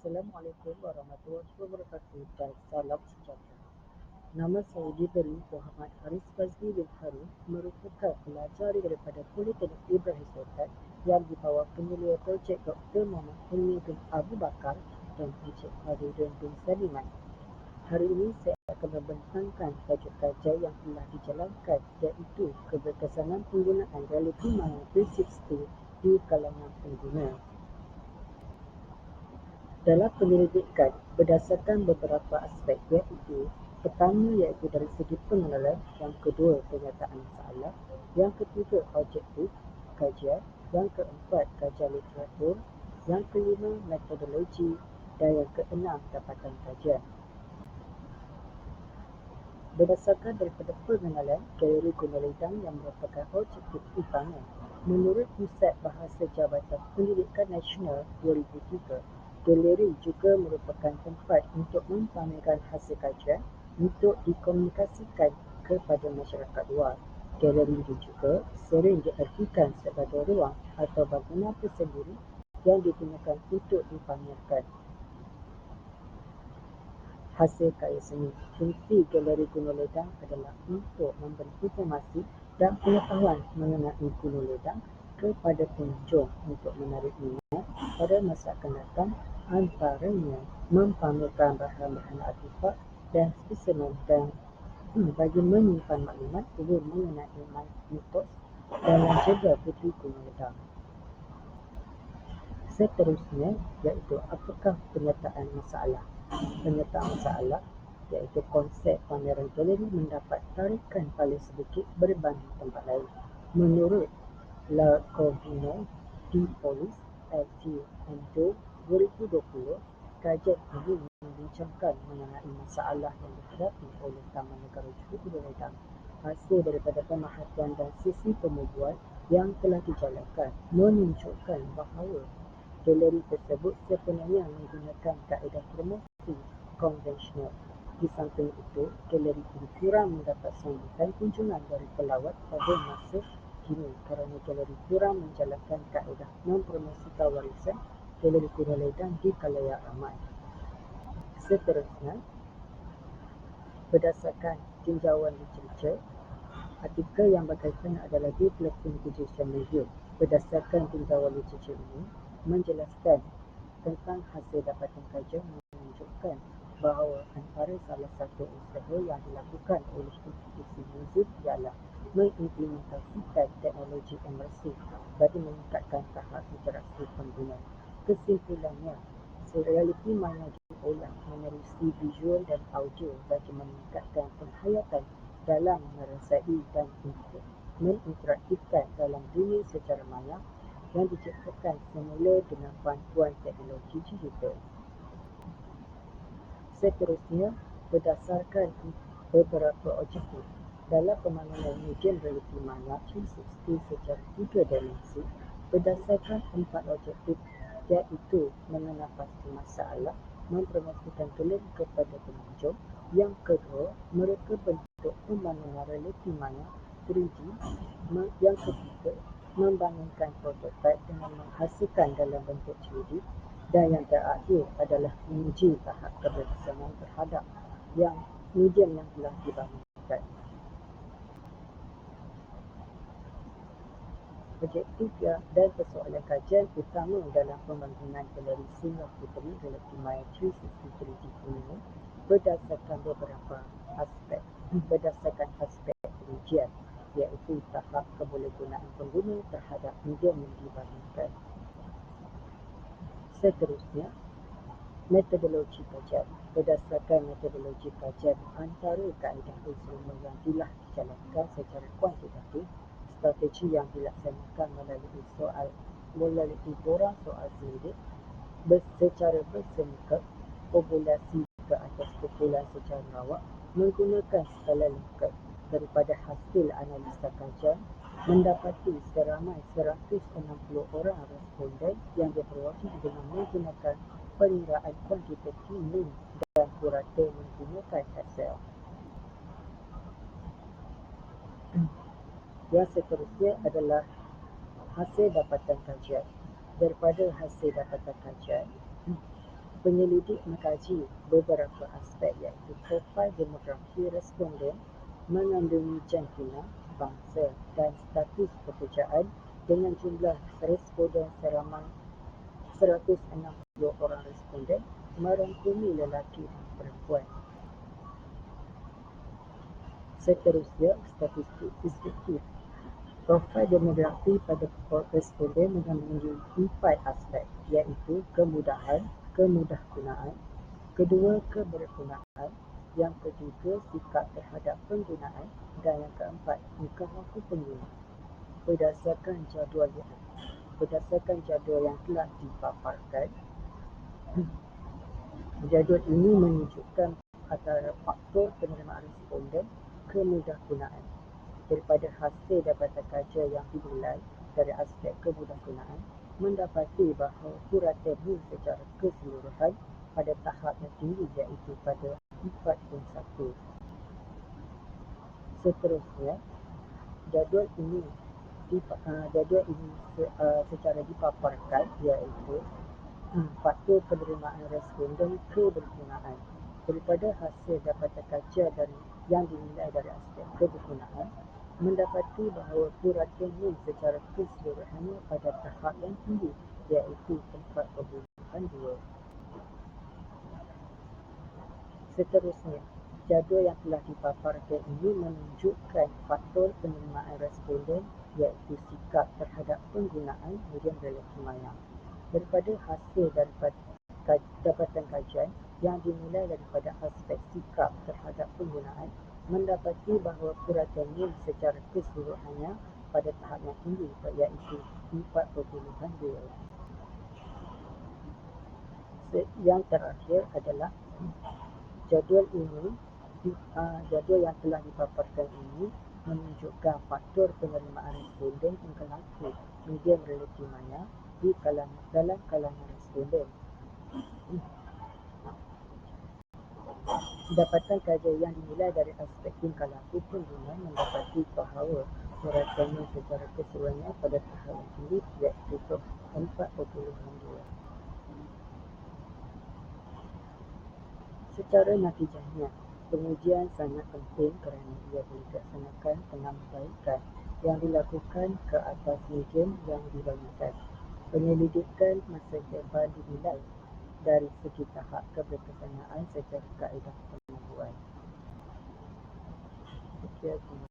Assalamualaikum warahmatullahi wabarakatuh dan salam sejahtera. Nama saya diberi Muhammad Haris Fazli bin Harun, merupakan pelajar daripada Politeknik Ibrahim Sultan yang di bawah penyelia projek Dr. Muhammad Hilmi bin Abu Bakar dan Encik Khadiruddin bin Saliman. Hari ini saya akan membentangkan tajuk kajian yang telah dijalankan, iaitu keberkesanan penggunaan realiti maya 360 di kalangan pengguna. Dalam penyelidikan berdasarkan beberapa aspek, iaitu pertama iaitu dari segi pengenalan, yang kedua penyataan masalah, yang ketiga objektif kajian, yang keempat kajian literatur, yang kelima metodologi, dan yang keenam dapatan kajian. Berdasarkan daripada pengenalan galeri Gunung yang merupakan objektif utama, menurut Pusat Bahasa Jabatan Pendidikan Nasional 2003, galeri juga merupakan tempat untuk mempamerkan hasil kajian untuk dikomunikasikan kepada masyarakat luar. Galeri ini juga sering diartikan sebagai ruang atau bangunan tersendiri yang digunakan untuk dipamerkan hasil karya seni. Fungsi Galeri Gunung Ledang adalah untuk memberi informasi dan pengetahuan mengenai Gunung Ledang kepada pengunjung untuk menarik minat pada masa akan datang, antaranya mempamerkan bahan-bahan artifak dan spesimen dan bagi menyimpan maklumat umum mengenai mitos dan juga puteri Gunung Ledang. Seterusnya iaitu apakah penyataan masalah. Penyataan masalah iaitu konsep pameran galeri mendapat tarikan paling sedikit berbanding tempat lain. Menurut La Corvino di Polis LTNO 2020, kajian ini membincangkan mengenai masalah yang dihadapi oleh Taman Negara Johor Bahru Ledang. Hasil daripada pemerhatian dan sisi penubuhan yang telah dijalankan menunjukkan bahawa galeri tersebut sepenuhnya menggunakan kaedah promosi konvensional. Di samping itu, galeri ini kurang mendapat sambutan kunjungan dari pelawat pada masa kini kerana galeri kurang menjalankan kaedah mempromosikan warisan galeri Gunung Ledang di khalayak ramai. Seterusnya, berdasarkan tinjauan literatur, artikel yang berkaitan adalah di platform sosial media. Berdasarkan tinjauan literatur ini, menjelaskan tentang hasil dapatan kajian menunjukkan bahawa antara salah satu usaha yang dilakukan oleh institusi muzium ialah mengimplementasikan teknologi imersif bagi meningkatkan tahap interaksi pengguna. Kesimpulannya, realiti maya diolah menerusi visual dan audio bagi meningkatkan penghayatan dalam merasai dan menginteraktifkan dalam dunia secara maya yang diciptakan semula dengan bantuan teknologi digital. Seterusnya, berdasarkan beberapa objektif dalam pembangunan medium realiti maya 360 secara 3 dimensi, berdasarkan 4 objektif, iaitu mengenal pasti masalah, mempromosikan galeri kepada pengunjung. Yang kedua, mereka bentuk pembangunan realiti maya 3D. Yang ketiga, membangunkan prototipe dengan menghasilkan dalam bentuk 3D. Dan yang terakhir adalah menguji tahap keberkesanan terhadap yang medium yang telah dibangunkan. Objektif dan persoalan kajian utama dalam pembangunan galeri Singgah Puteri realiti maya 360 3D ini berdasarkan beberapa aspek. Berdasarkan aspek pengujian, iaitu tahap kebolehgunaan pengguna terhadap medium yang dibangunkan. Seterusnya, metodologi kajian. Berdasarkan metodologi kajian, antara kaedah instrumen yang telah dijalankan secara kuantitatif, strategi yang dilaksanakan melalui borang soal selidik secara bersengketa, populasi ke atas kumpulan secara rawak, menggunakan skala lengkap. Daripada hasil analisa kajian, mendapati seramai 160 orang responden yang diperoleh dengan menggunakan pengiraan kuantitatif NIM dan purata menggunakan Excel. Yang seterusnya adalah hasil dapatan kajian. Daripada hasil dapatan kajian, Penyelidik mengkaji beberapa aspek iaitu profil demografi responden, mengandungi jantina, bangsa dan status pekerjaan dengan jumlah responden seramai 160 orang responden, merangkumi lelaki dan perempuan. Seterusnya, statistik deskriptif. Profil demografi pada responden mengandungi 4 aspek iaitu kemudahan, kemudahgunaan, kedua kebergunaan, yang ketiga sikap terhadap penggunaan dan yang keempat tingkah laku pengguna. Berdasarkan jadual yang telah dipaparkan, jadual ini menunjukkan antara faktor penerimaan responden kemudahgunaan. Daripada hasil dapatan kaja yang dinilai dari aspek kemudahgunaan, mendapati bahawa puratan ini secara keseluruhan pada tahap yang tinggi iaitu pada 4.1. Seterusnya, jadual ini secara dipaparkan iaitu faktor penerimaan responden kebergunaan. Daripada hasil dapatan kajian yang dinilai dari aspek kebergunaan, mendapati bahawa puratan ini secara keseluruhannya pada tahap yang tinggi iaitu 4.2. Seterusnya, jadual yang telah dipaparkan ini menunjukkan faktor penerimaan responden iaitu sikap terhadap penggunaan medium relatif maya. Daripada hasil dapatan kajian yang dinilai daripada aspek sikap terhadap penggunaan, mendapati bahawa puratan ini secara keseluruhannya pada tahap yang tinggi iaitu 4.2. Yang terakhir adalah jadual yang telah dipaparkan ini menunjukkan faktor penerimaan responden tingkah laku medium relatif maya dalam kalangan responden. Dapatan kajian yang dinilai dari aspek tingkah laku pengguna mendapati bahawa puratannya secara keseluruhannya pada tahap yang tinggi iaitu 4.2. Secara natijahnya, pengujian sangat penting kerana ia boleh dilaksanakan penambahbaikan yang dilakukan ke atas medium yang dibanyakkan. Penyelidikan masa depan dinilai dari segi tahap keberkesanaan secara kaedah pengajuan. Sekian.